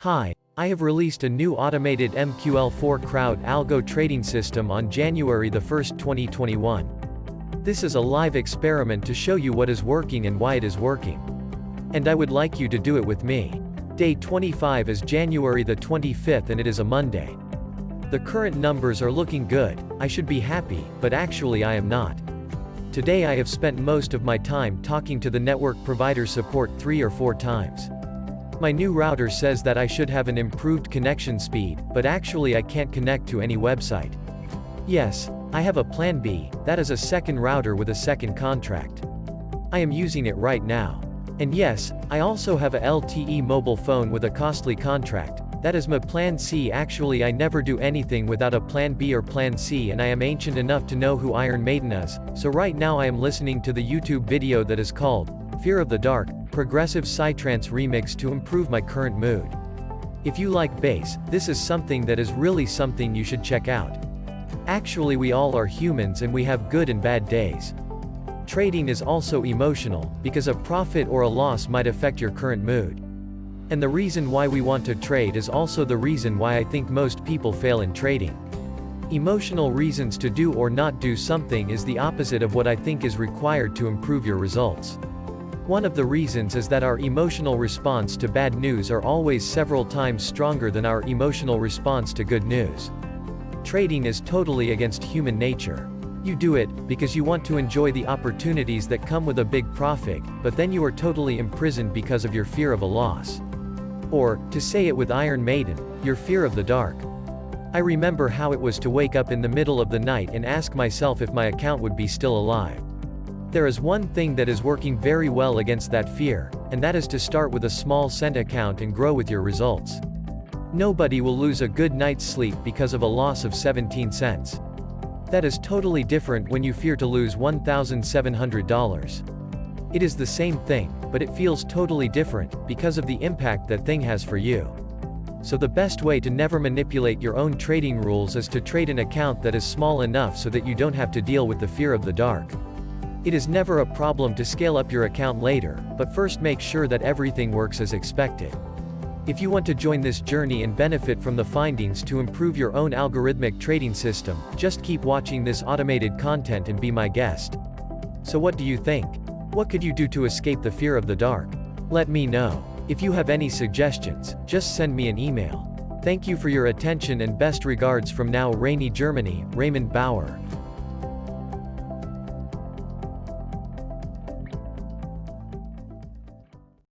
Hi, I have released a new automated MQL4 crowd algo trading system on January 1, 2021. This is a live experiment to show you what is working and why it is working. And I would like you to do it with me. Day 25 is January the 25th and it is a Monday. The current numbers are looking good, I should be happy, but actually I am not. Today I have spent most of my time talking to the network provider support 3 or 4 times. My new router says that I should have an improved connection speed, but actually I can't connect to any website. Yes, I have a plan B, that is a second router with a second contract. I am using it right now. And yes, I also have a LTE mobile phone with a costly contract, that is my plan C. Actually I never do anything without a plan B or plan C, and I am ancient enough to know who Iron Maiden is, so right now I am listening to the YouTube video that is called Fear of the Dark, Progressive Psytrance Remix to improve my current mood. If you like bass, this is something that is really something you should check out. Actually we all are humans and we have good and bad days. Trading is also emotional, because a profit or a loss might affect your current mood. And the reason why we want to trade is also the reason why I think most people fail in trading. Emotional reasons to do or not do something is the opposite of what I think is required to improve your results. One of the reasons is that our emotional response to bad news are always several times stronger than our emotional response to good news. Trading is totally against human nature. You do it because you want to enjoy the opportunities that come with a big profit, but then you are totally imprisoned because of your fear of a loss. Or, to say it with Iron Maiden, your fear of the dark. I remember how it was to wake up in the middle of the night and ask myself if my account would be still alive. There is one thing that is working very well against that fear, and that is to start with a small cent account and grow with your results. Nobody will lose a good night's sleep because of a loss of 17 cents. That is totally different when you fear to lose $1,700. It is the same thing, but it feels totally different, because of the impact that thing has for you. So the best way to never manipulate your own trading rules is to trade an account that is small enough so that you don't have to deal with the fear of the dark. It is never a problem to scale up your account later, but first make sure that everything works as expected. If you want to join this journey and benefit from the findings to improve your own algorithmic trading system, just keep watching this automated content and be my guest. So what do you think? What could you do to escape the fear of the dark? Let me know. If you have any suggestions, just send me an email. Thank you for your attention and best regards from now rainy Germany, Raymond Bauer.